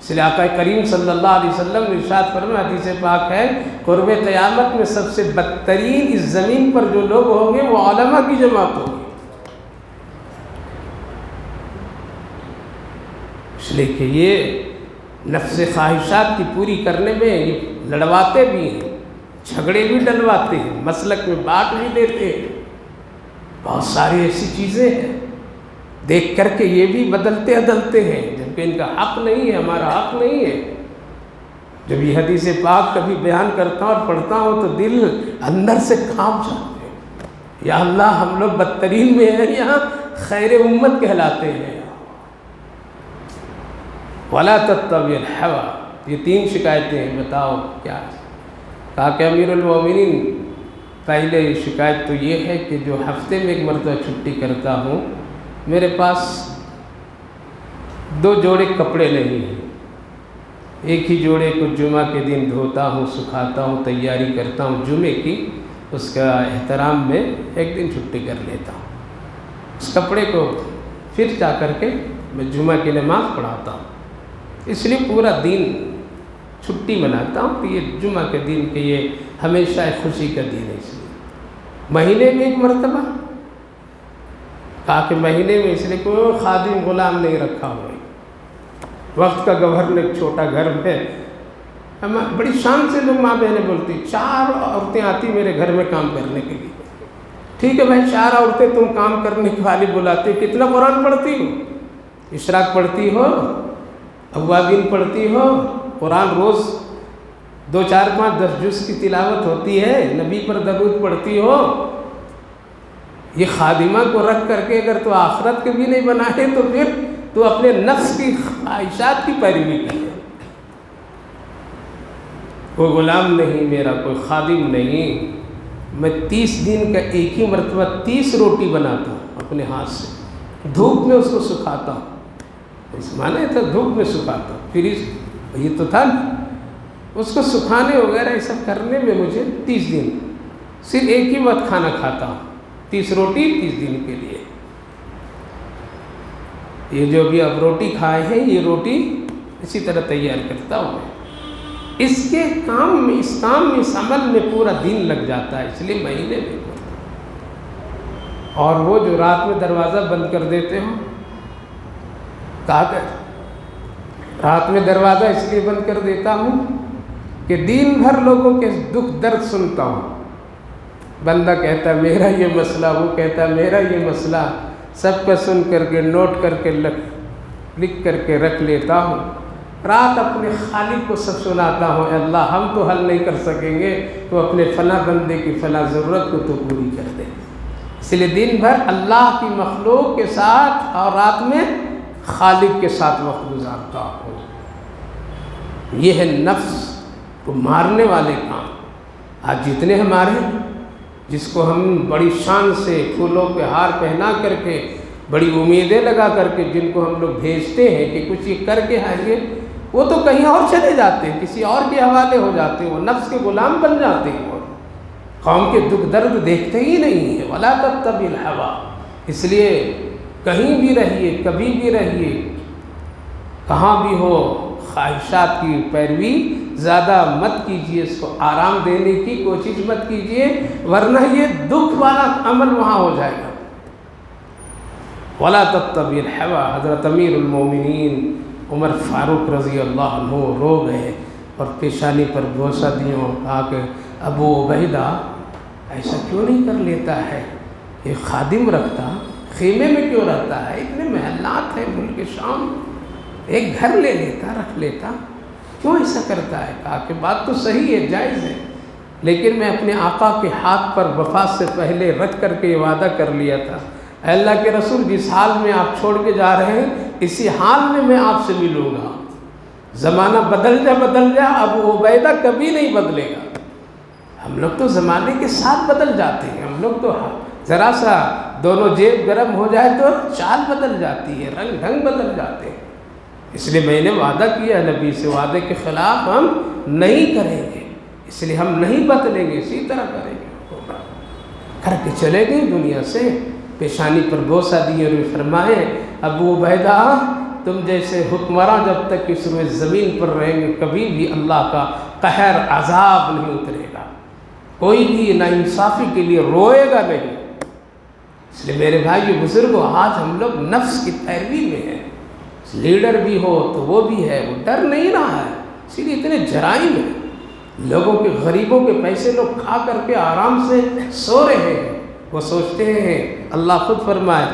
اس لیے آقا کریم صلی اللہ علیہ وسلم نے ارشاد فرمایا، حدیث پاک ہے، قرب قیامت میں سب سے بدترین اس زمین پر جو لوگ ہوں گے وہ علماء کی جماعت ہوگی۔ اس لیے کہ یہ نفس خواہشات کی پوری کرنے میں یہ لڑواتے بھی ہیں، جھگڑے بھی ڈلواتے ہیں، مسلک میں بانٹ بھی دیتے ہیں، بہت ساری ایسی چیزیں ہیں دیکھ کر کے یہ بھی بدلتے عدلتے ہیں، جبکہ ان کا حق نہیں ہے، ہمارا حق نہیں ہے۔ جب یہ حدیث پاک کبھی بیان کرتا ہوں اور پڑھتا ہوں تو دل اندر سے کانپ جاتے ہیں، یا اللہ ہم لوگ بدترین میں ہیں، یہاں خیر امت کہلاتے ہیں۔ وَلَا تَتَّبِعِ الْهَوَىٰ، یہ 3 شکایتیں ہیں، بتاؤ کیا ہے؟ کہا کہ امیر المومنین پہلے شکایت تو یہ ہے کہ جو ہفتے میں 1 مرتبہ چھٹی کرتا ہوں، میرے پاس 2 جوڑے کپڑے نہیں ہیں۔ ایک ہی جوڑے کو جمعہ کے دن دھوتا ہوں، سکھاتا ہوں، تیاری کرتا ہوں جمعے کی، اس کا احترام میں 1 دن چھٹی کر لیتا ہوں۔ اس کپڑے کو پھر جا کر کے میں جمعہ کی نماز پڑھاتا ہوں، اس لیے پورا دن چھٹی مناتا ہوں کہ یہ جمعہ کے دن کہ یہ ہمیشہ ایک خوشی کا دن ہے۔ اس لیے مہینے میں 1 مرتبہ، کہا کہ مہینے میں اس لیے کوئی خادم غلام نہیں رکھا ہوا ہے، وقت کا گورنر، ایک چھوٹا گھر ہے، ہم بڑی شان سے لوگ ماں بہنیں بولتی 4 عورتیں آتی میرے گھر میں کام کرنے کے لیے۔ ٹھیک ہے بھائی، 4 عورتیں تم کام کرنے کے والی بلاتے، کتنا قرآن پڑھتی ہو؟ اشراق پڑھتی ہو، اوابین پڑھتی ہو، قرآن روز 2 4 5 10 جز کی تلاوت ہوتی ہے، نبی پر درود پڑھتی ہو۔ یہ خادمہ کو رکھ کر کے اگر تو آخرت کے بھی نہیں بنائے تو پھر تو اپنے نفس کی خواہشات کی پیروی کرے۔ کوئی غلام نہیں میرا، کوئی خادم نہیں، میں 30 دن کا ایک ہی مرتبہ 30 روٹی بناتا ہوں اپنے ہاتھ سے، دھوپ میں اس کو سکھاتا ہوں۔ اس معنی تھا دھوپ میں سکھاتا ہوں، پھر یہ تو تھا نا، اس کو سکھانے وغیرہ یہ سب کرنے میں مجھے 30 دن، صرف ایک ہی وقت کھانا کھاتا ہوں، 30 روٹی 30 دن کے لیے۔ یہ جو بھی اب روٹی کھائے ہیں، یہ روٹی اسی طرح تیار کرتا ہوں میں۔ اس کے کام میں، اس کام میں، اس عمل میں پورا دن لگ جاتا ہے، اس لیے مہینے میں کرتا ہوں۔ اور وہ جو رات میں دروازہ بند کر دیتے ہو، کہا کہ رات میں دروازہ اس لیے بند کر دیتا ہوں کہ دن بھر لوگوں کے دکھ درد سنتا ہوں۔ بندہ کہتا ہے میرا یہ مسئلہ، وہ کہتا ہے میرا یہ مسئلہ، سب کا سن کر کے نوٹ کر کے لکھ کر کے رکھ لیتا ہوں۔ رات اپنے خالق کو سب سناتا ہوں، اے اللہ ہم تو حل نہیں کر سکیں گے، تو اپنے فلاں بندے کی فلاں ضرورت کو تو پوری کر دے۔ اس لیے دن بھر اللہ کی مخلوق کے ساتھ اور رات میں خالق کے ساتھ وقت گزارتا ہوں۔ یہ ہے نفس کو مارنے والے کام۔ آج جتنے ہمارے، جس کو ہم بڑی شان سے پھولوں پہ ہار پہنا کر کے، بڑی امیدیں لگا کر کے جن کو ہم لوگ بھیجتے ہیں کہ کچھ یہ کر کے آئیں گے، وہ تو کہیں اور چلے جاتے ہیں، کسی اور کے حوالے ہو جاتے ہیں، وہ نفس کے غلام بن جاتے ہیں، وہ قوم کے دکھ درد دیکھتے ہی نہیں ہیں۔ وَلَا تَتَّبِعِ الْهَوَىٰ۔ اس لیے کہیں بھی رہیے، کبھی بھی رہیے، کہاں بھی ہو خواہشات کی پیروی زیادہ مت کیجیے، اس کو آرام دینے کی کوشش مت کیجیے، ورنہ یہ دکھ والا عمل وہاں ہو جائے گا۔ وَلَا تَتَّبِعِ الْهَوَىٰ، حضرت امیر المومنین عمر فاروق رضی اللہ عنہ رو گئے اور پیشانی پر بوسہ دیوں، کہا کہ ابو عبیدہ ایسا کیوں نہیں کر لیتا ہے، ایک خادم رکھتا، خیمے میں کیوں رہتا ہے، اتنے محلات ہیں ملک شام، ایک گھر لے لیتا، رکھ لیتا، کیوں ایسا کرتا ہے؟ کہا کہ بات تو صحیح ہے، جائز ہے، لیکن میں اپنے آقا کے ہاتھ پر وفات سے پہلے رکھ کر کے یہ وعدہ کر لیا تھا، اے اللہ کے رسول جس حال میں آپ چھوڑ کے جا رہے ہیں اسی حال میں آپ سے ملوں گا، زمانہ بدل جا ابو عبیدہ کبھی نہیں بدلے گا۔ ہم لوگ تو زمانے کے ساتھ بدل جاتے ہیں، ہم لوگ تو ذرا سا دونوں جیب گرم ہو جائے تو چال بدل جاتی ہے، رنگ ڈھنگ بدل جاتے ہیں، اس لیے میں نے وعدہ کیا نبی سے، وعدے کے خلاف ہم نہیں کریں گے، اس لیے ہم نہیں بدلیں گے، اسی طرح کریں گے۔ کر کے چلے گئے دنیا سے، پیشانی پر بوسہ دیے اور فرمائے ابو عبیدہ تم جیسے حکمراں جب تک اس روئے زمین پر رہیں گے کبھی بھی اللہ کا قہر عذاب نہیں اترے گا، کوئی بھی ناانصافی کے لیے روئے گا نہیں۔ اس لیے میرے بھائی بزرگوں، آج ہم لوگ نفس کی پیروی میں ہیں، لیڈر بھی ہو تو وہ بھی ہے، وہ ڈر نہیں رہا ہے، اسی لیے اتنے جرائم ہیں، لوگوں کے غریبوں کے پیسے لوگ کھا کر کے آرام سے سو رہے ہیں، وہ سوچتے ہیں، اللہ خود فرمائے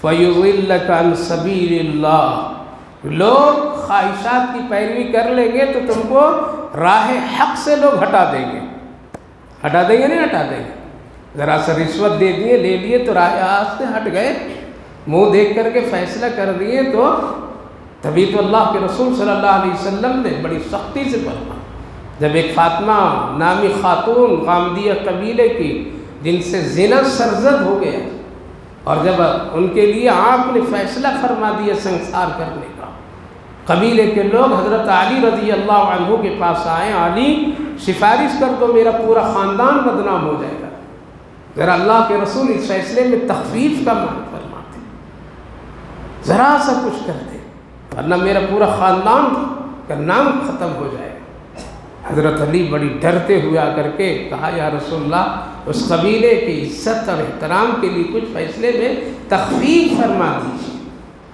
فَيُضِلَّكَ عَنْ سَبِيلِ اللَّهِ، لوگ خواہشات کی پیروی کر لیں گے تو تم کو راہ حق سے لوگ ہٹا دیں گے، ہٹا دیں گے نہیں ہٹا دیں گے، ذرا سا رشوت دے دیے، لے لیے تو راہ حق سے ہٹ گئے، منہ دیکھ کر کے فیصلہ کر دیے، تو تبھی تو اللہ کے رسول صلی اللہ علیہ وسلم نے بڑی سختی سے فرمایا۔ جب ایک فاطمہ نامی خاتون غامدیہ قبیلے کی جن سے زنا سرزد ہو گیا، اور جب ان کے لیے آپ نے فیصلہ فرما دیا سنسار کرنے کا، قبیلے کے لوگ حضرت علی رضی اللہ عنہ کے پاس آئے، علی سفارش کر دو میرا پورا خاندان بدنام ہو جائے گا، ذرا اللہ کے رسول اس فیصلے میں تخفیف کا مان فرماتے، ذرا سا کچھ کر دے ورنہ میرا پورا خاندان کا نام ختم ہو جائے گا۔ حضرت علی بڑی ڈرتے ہوئے آ کر کے کہا یا رسول اللہ اس قبیلے کی عزت اور احترام کے لیے کچھ فیصلے میں تخفیف فرما دیجیے۔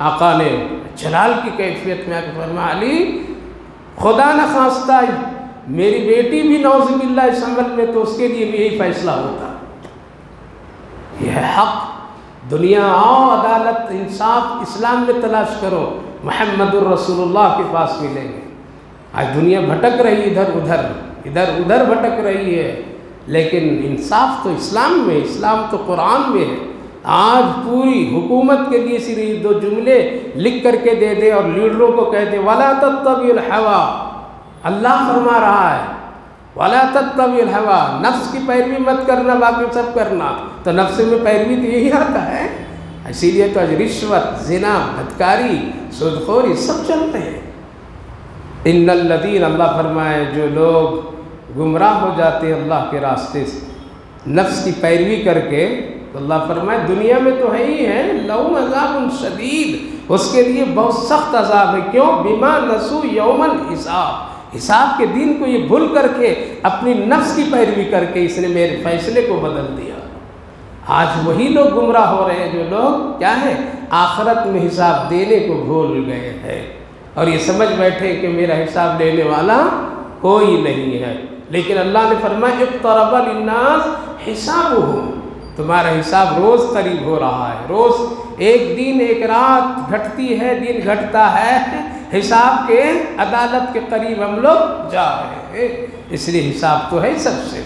آقا نے جلال کی کیفیت میں آ کے فرمایا علی خدا نخواستہ میری بیٹی بھی نعوذ باللہ اس عمل میں تو اس کے لیے بھی یہی فیصلہ ہوتا، یہ ہے حق، دنیا آؤ عدالت انصاف اسلام میں تلاش کرو، محمد الرسول اللہ کے پاس ملیں گے۔ آج دنیا بھٹک رہی ادھر ادھر بھٹک رہی ہے، لیکن انصاف تو اسلام میں، اسلام تو قرآن میں ہے۔ آج پوری حکومت کے لیے صرف دو جملے لکھ کر کے دے دے اور لیڈروں کو کہہ دے وَلَا تَتَّبِعِ الْهَوَىٰ، اللہ فرما رہا ہے وَلَا تَتَّبِعِ الْهَوَىٰ، نفس کی پیروی مت کرنا، باقی سب کرنا، تو نفس میں پیروی تو یہی آتا ہے، اسی لیے تو آج رشوت، زنا، بدکاری، سود خوری سب چلتے ہیں۔ ان الذین، اللہ فرمائے جو لوگ گمراہ ہو جاتے ہیں اللہ کے راستے سے نفس کی پیروی کر کے، تو اللہ فرمائے دنیا میں تو ہے ہی ہے، لہم عذاب شدید، اس کے لیے بہت سخت عذاب ہے، کیوں؟ بما نسوا یوم الحساب، حساب کے دن کو یہ بھول کر کے اپنی نفس کی پیروی کر کے اس نے میرے فیصلے کو بدل دیا۔ آج وہی لوگ گمراہ ہو رہے ہیں جو لوگ کیا ہے آخرت میں حساب دینے کو بھول گئے ہیں، اور یہ سمجھ بیٹھے کہ میرا حساب لینے والا کوئی نہیں ہے، لیکن اللہ نے فرمایا اقترب للناس حسابهم، تمہارا حساب روز قریب ہو رہا ہے، روز ایک دن ایک رات گھٹتی ہے، دن گھٹتا ہے، حساب کے عدالت کے قریب ہم لوگ جا رہے ہیں، اس لیے حساب تو ہے سب سے۔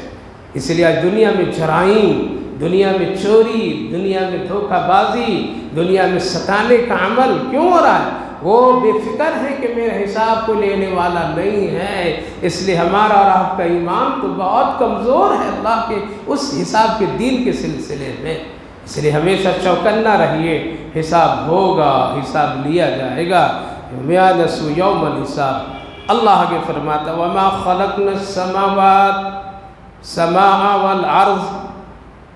اس لیے آج دنیا میں جرائم، دنیا میں چوری، دنیا میں دھوکہ بازی، دنیا میں ستانے کا عمل کیوں ہو رہا ہے؟ وہ بے فکر ہے کہ میرے حساب کو لینے والا نہیں ہے، اس لیے ہمارا اور آپ کا ایمان تو بہت کمزور ہے اللہ کے اس حساب کے دین کے سلسلے میں۔ اس لیے ہمیشہ چوکنا رہیے، حساب ہوگا، حساب لیا جائے گا، یوم نسوا یوم الحساب۔ اللہ آگے فرماتا وما خلقنا السماوات سماء والارض،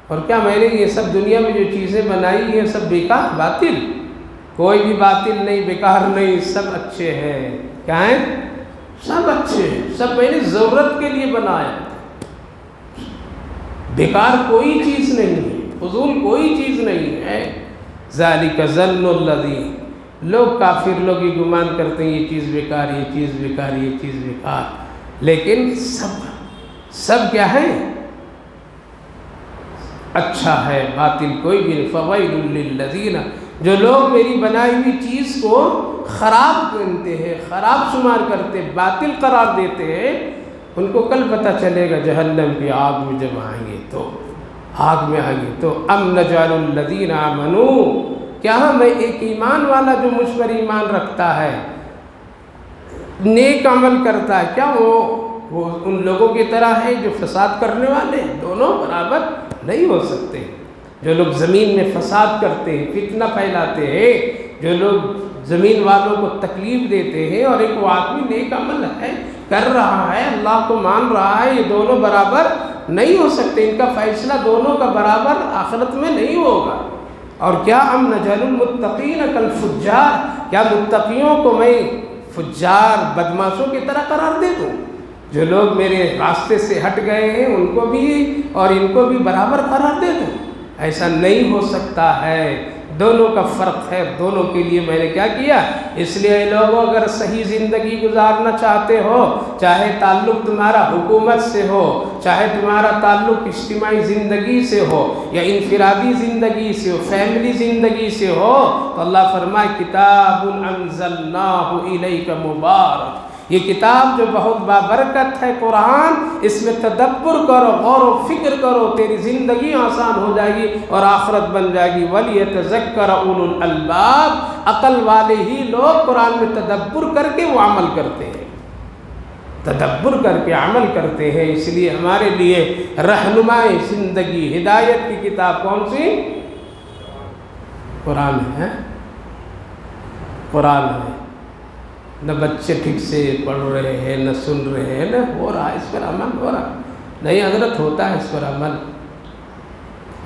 اور کیا میں نے یہ سب دنیا میں جو چیزیں بنائی ہیں سب بیکار باطل؟ کوئی بھی باطل نہیں، بیکار نہیں، سب اچھے ہیں۔ کیا ہیں؟ سب اچھے ہیں، سب میں نے ضرورت کے لیے بنایا، بیکار کوئی چیز نہیں ہے، فضول کوئی چیز نہیں ہے۔ ذالک ظن الذین، لوگ کافر لوگ یہ گمان کرتے ہیں یہ چیز بیکار، یہ چیز بیکار، یہ چیز بیکار، لیکن سب کیا ہے؟ اچھا ہے، باطل کوئی بھی نہیں۔ فویل للذین، جو لوگ میری بنائی ہوئی چیز کو خراب کہتے ہیں، خراب شمار کرتے، باطل قرار دیتے ہیں، ان کو کل پتہ چلے گا جہنم کی آگ میں جب آئیں گے تو، آگ میں آئیں گے تو۔ ام نجعل الذین آمنوا، کیا میں ایک ایمان والا جو مجھ پر ایمان رکھتا ہے، نیک عمل کرتا ہے، کیا وہ ان لوگوں کی طرح ہے جو فساد کرنے والے ہیں؟ دونوں برابر نہیں ہو سکتے۔ جو لوگ زمین میں فساد کرتے ہیں، فتنہ پھیلاتے ہیں، جو لوگ زمین والوں کو تکلیف دیتے ہیں، اور ایک وہ آدمی نیک عمل ہے، کر رہا ہے، اللہ کو مان رہا ہے، یہ دونوں برابر نہیں ہو سکتے، ان کا فیصلہ دونوں کا برابر آخرت میں نہیں ہوگا۔ اور کیا ام نجعل المتقین کالفجار، کیا متقیوں کو میں فجار بدماشوں کی طرح قرار دے دوں؟ جو لوگ میرے راستے سے ہٹ گئے ہیں ان کو بھی اور ان کو بھی برابر قرار دے دوں؟ ایسا نہیں ہو سکتا ہے، دونوں کا فرق ہے، دونوں کے لیے میں نے کیا کیا۔ اس لیے لوگوں اگر صحیح زندگی گزارنا چاہتے ہو، چاہے تعلق تمہارا حکومت سے ہو، چاہے تمہارا تعلق اجتماعی زندگی سے ہو یا انفرادی زندگی سے ہو، فیملی زندگی سے ہو، تو اللہ فرمائے کتاب انزلناہ الیک مبارک، یہ کتاب جو بہت بابرکت ہے قرآن، اس میں تدبر کرو، غور و فکر کرو، تیری زندگی آسان ہو جائے گی اور آخرت بن جائے گی۔ وَلْيَتَذَكَّرَ أُولُو الْأَلْبَابِ، عقل والے ہی لوگ قرآن میں تدبر کر کے وہ عمل کرتے ہیں، تدبر کر کے عمل کرتے ہیں۔ اس لیے ہمارے لیے رہنمائی زندگی ہدایت کی کتاب کون سی؟ قرآن ہے، قرآن ہے۔ نہ بچے ٹھیک سے پڑھ رہے ہیں، نہ سن رہے ہیں، نہ ہو رہا ہے اس پر عمل، ہو رہا نہیں حضرت، ہوتا ہے اس پر عمل،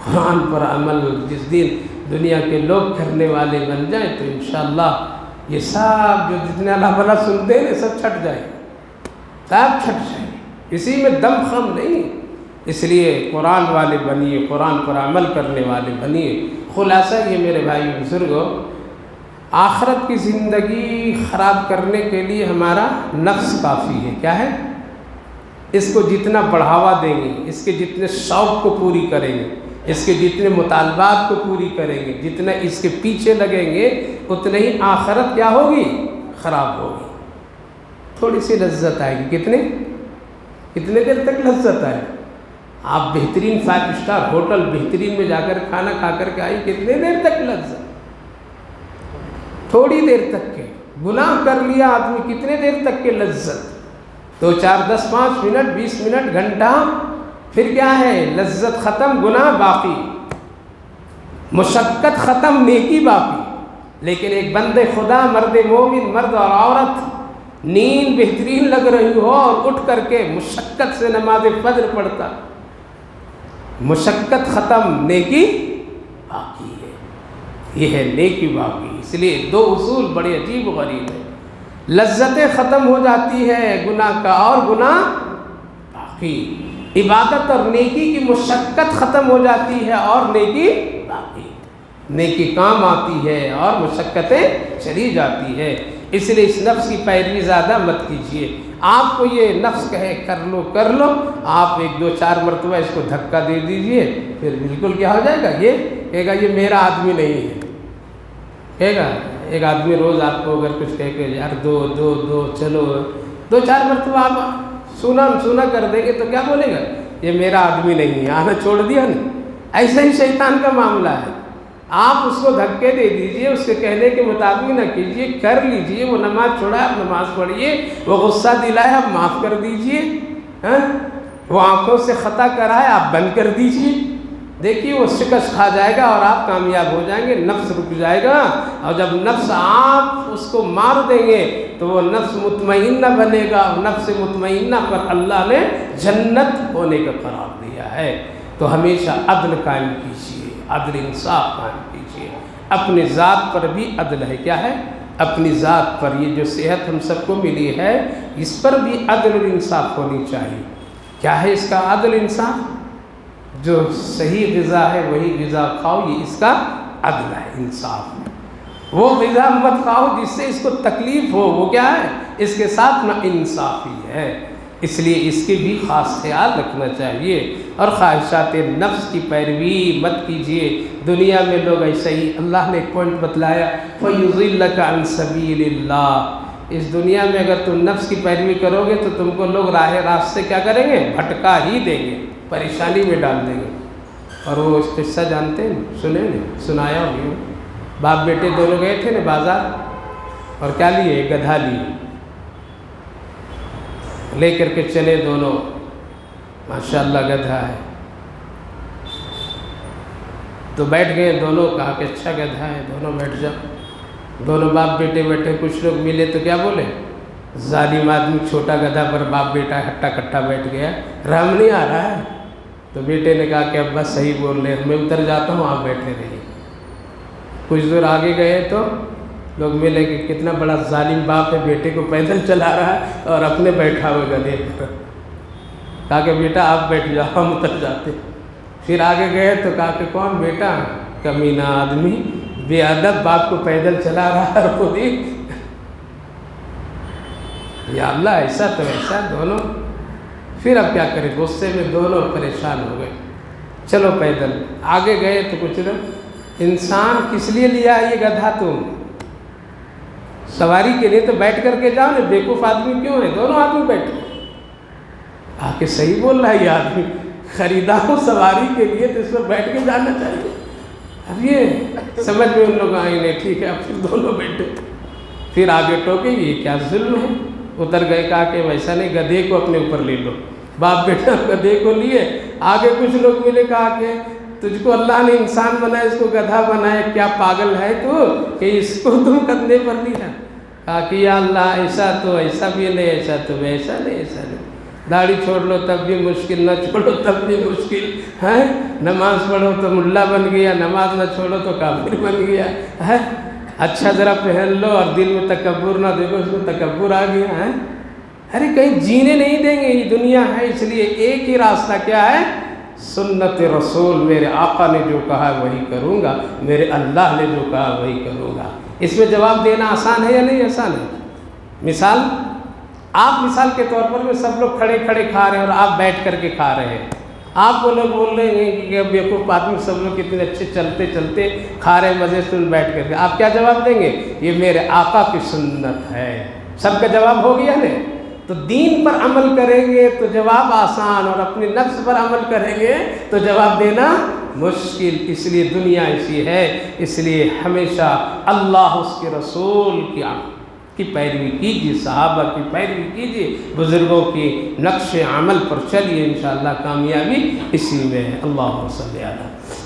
قرآن پر عمل۔ جس دن دنیا کے لوگ کرنے والے بن جائیں تو انشاءاللہ یہ سب جو جتنے اللہ بھلا سنتے ہیں سب چھٹ جائیں، سب چھٹ جائیں، اسی میں دم خم نہیں۔ اس لیے قرآن والے بنیے، قرآن پر عمل کرنے والے بنیے۔ خلاصہ یہ میرے بھائی بزرگوں، آخرت کی زندگی خراب کرنے کے لیے ہمارا نفس کافی ہے۔ کیا ہے؟ اس کو جتنا بڑھاوا دیں گے، اس کے جتنے شوق کو پوری کریں گے، اس کے جتنے مطالبات کو پوری کریں گے، جتنا اس کے پیچھے لگیں گے، اتنے ہی آخرت کیا ہوگی؟ خراب ہوگی۔ تھوڑی سی لذت آئے گی، کتنے دیر تک لذت آئے؟ آپ بہترین 5 اسٹار ہوٹل بہترین میں جا کر کھانا کھا کر کے آئی، کتنے دیر تک لذت؟ تھوڑی دیر تک کے۔ گناہ کر لیا آدمی، کتنے دیر تک کے لذت؟ 2 4 10 5 منٹ 20 منٹ گھنٹہ، پھر کیا ہے؟ لذت ختم، گناہ باقی، مشقت ختم، نیکی باقی۔ لیکن ایک بندے خدا، مرد مومن، مرد اور عورت، نیند بہترین لگ رہی ہو اور اٹھ کر کے مشقت سے نماز فجر پڑھتا، مشقت ختم، نیکی باقی ہے۔ یہ ہے نیکی باقی۔ اس لیے 2 اصول بڑے عجیب و غریب ہیں، لذتیں ختم ہو جاتی ہے گناہ کا اور گناہ باقی، عبادت اور نیکی کی مشقت ختم ہو جاتی ہے اور نیکی باقی، نیکی کام آتی ہے اور مشقتیں چلی جاتی ہے۔ اس لیے اس نفس کی پیروی زیادہ مت کیجیے۔ آپ کو یہ نفس کہے کر لو، آپ 1 2 4 مرتبہ اس کو دھکا دے دیجئے، پھر بالکل کیا ہو جائے گا؟ یہ کہے گا یہ میرا آدمی نہیں ہے، کہے گا۔ ایک آدمی روز آپ کو اگر کچھ کہے کہ یار دو چلو 2 4 مرتبہ آپ سونا کر دیں گے تو کیا بولے گا؟ یہ میرا آدمی نہیں ہے، آنا چھوڑ دیا نا۔ ایسا ہی شیطان کا معاملہ ہے، آپ اس کو دھکے دے دیجئے، اس کے کہنے کے مطابق نہ کیجئے، کر لیجئے۔ وہ نماز چھوڑا آپ نماز پڑھیے، وہ غصہ دلائے آپ معاف کر دیجئے، وہ آنکھوں سے خطا کرائے آپ بند کر دیجئے۔ دیکھیے وہ شکست کھا جائے گا اور آپ کامیاب ہو جائیں گے، نفس رک جائے گا۔ اور جب نفس آپ اس کو مار دیں گے تو وہ نفس مطمئنہ بنے گا، اور نفس مطمئنہ پر اللہ نے جنت ہونے کا قرار دیا ہے۔ تو ہمیشہ عدل قائم کیجیے، عدل انصاف قائم کیجیے، اپنی ذات پر بھی عدل ہے. کیا ہے؟ اپنی ذات پر. یہ جو صحت ہم سب کو ملی ہے اس پر بھی عدل و انصاف ہونی چاہیے. کیا ہے اس کا عدل انصاف؟ جو صحیح غذا ہے وہی غذا کھاؤ، یہ اس کا عدل ہے، انصاف ہے. وہ غذا مت کھاؤ جس سے اس کو تکلیف ہو، وہ کیا ہے؟ اس کے ساتھ نہ انصافی ہے. اس لیے اس کی بھی خاص خیال رکھنا چاہیے. اور خواہشات نفس کی پیروی مت کیجیے. دنیا میں لوگ ایسے ہی، اللہ نے ایک پوائنٹ بتلایا فَيُضِلَّكَ عَنْ سَبِيلِ اللَّهِ. اس دنیا میں اگر تم نفس کی پیروی کرو گے تو تم کو لوگ راہ راست سے کیا کریں گے؟ بھٹکا ہی دیں گے، پریشانی میں ڈال دیں گے. اور وہ قصہ جانتے ہیں، سنے نا، سنایا ہوگی. باپ بیٹے دونوں گئے تھے نا بازار، اور کیا لیے؟ گدھا لیے. لے کر کے چلے دونوں، ماشاءاللہ گدھا ہے. تو بیٹھ گئے دونوں، کہا کہ اچھا گدھا ہے، دونوں بیٹھ جاؤ. دونوں باپ بیٹے بیٹھے. کچھ لوگ ملے تو کیا بولے؟ ظالم آدمی چھوٹا گدھا پر باپ بیٹا ہٹا کٹا بیٹھ گیا، رحم نہیں آ رہا ہے. تو بیٹے نے کہا کہ ابا صحیح بول رہے ہیں، میں اتر جاتا ہوں، آپ بیٹھے رہیے. کچھ دور آگے گئے تو لوگ ملے کہ کتنا بڑا ظالم باپ ہے، بیٹے کو پیدل چلا رہا ہے اور اپنے بیٹھا ہوئے گدھے پر. کہا کہ بیٹا آپ بیٹھ جاؤ، ہم اتر جاتے. پھر آگے گئے تو کہا کہ کون؟ بیٹا کمینہ آدمی، بے ادب، باپ کو پیدل چلا رہا ہے اور خود ہی. یا اللہ، ایسا تو ایسا دونوں. پھر اب کیا کریں؟ غصے میں دونوں پریشان ہو گئے. چلو پیدل آگے گئے تو کچھ لوگ، انسان کس لیے لیا یہ گدھا؟ تم سواری کے لیے تو بیٹھ کر کے جاؤ نا، بیوقوف آدمی کیوں ہے؟ دونوں آدمی بیٹھے. آ کے صحیح بول رہا ہے یہ آدمی، خریدا ہوں سواری کے لیے تو اس پر بیٹھ کے جانا چاہیے. اب یہ سمجھ میں ان لوگ آئے نہیں. ٹھیک ہے، اب پھر دونوں بیٹھے. پھر آگے ٹوکے یہ کیا ظلم ہے؟ اتر گئے. کہا کہ ویسا نہیں، گدھے کو اپنے اوپر لے لو. باپ بیٹا گدھے کو لیے. آگے کچھ لوگ ملے، کہا کہ تجھ کو اللہ نے انسان بنایا، اس کو گدھا بنایا، کیا پاگل ہے تو کہ اس کو تم کندھے پر لیا؟ کہا کہ یا اللہ، ایسا تو ایسا بھی نہیں، ایسا تو ویسا نہیں، ایسا نہیں. داڑھی چھوڑ لو تب بھی مشکل، نہ چھوڑو تب بھی مشکل ہے. نماز پڑھو تو ملا بن گیا، نماز نہ چھوڑو تو کافر بن گیا ہے. اچھا ذرا پہن لو اور دل میں تکبر نہ دیکھو، اس کو تکبر آ گیا ہے. ارے کہیں جینے نہیں دیں گے، یہ دنیا ہے. اس لیے ایک ہی راستہ کیا ہے؟ سنت رسول. میرے آقا نے جو کہا وہی کروں گا، میرے اللہ نے جو کہا وہی کروں گا. اس میں جواب دینا آسان ہے یا نہیں آسان ہے؟ مثال، آپ مثال کے طور پر میں سب لوگ کھڑے کھڑے کھا رہے ہیں اور آپ بیٹھ کر کے کھا رہے ہیں. آپ کو لوگ بول رہے ہیں کہ بیوقوف آدمی، سب لوگ کتنے اچھے چلتے چلتے کھا رہے ہیں مزے سے بیٹھ کر کے. آپ کیا جواب دیں گے؟ یہ میرے آقا کی سنت ہے. سب کا جواب ہو گیا نا. تو دین پر عمل کریں گے تو جواب آسان، اور اپنے نفس پر عمل کریں گے تو جواب دینا مشکل. اس لیے دنیا ایسی ہے. اس لیے ہمیشہ اللہ، اس کے رسول کی پیروی کیجیے، صحابہ کی پیروی کیجیے، بزرگوں کی نقش عمل پر چلیے. انشاءاللہ کامیابی اسی میں ہے. اللہم صلی علی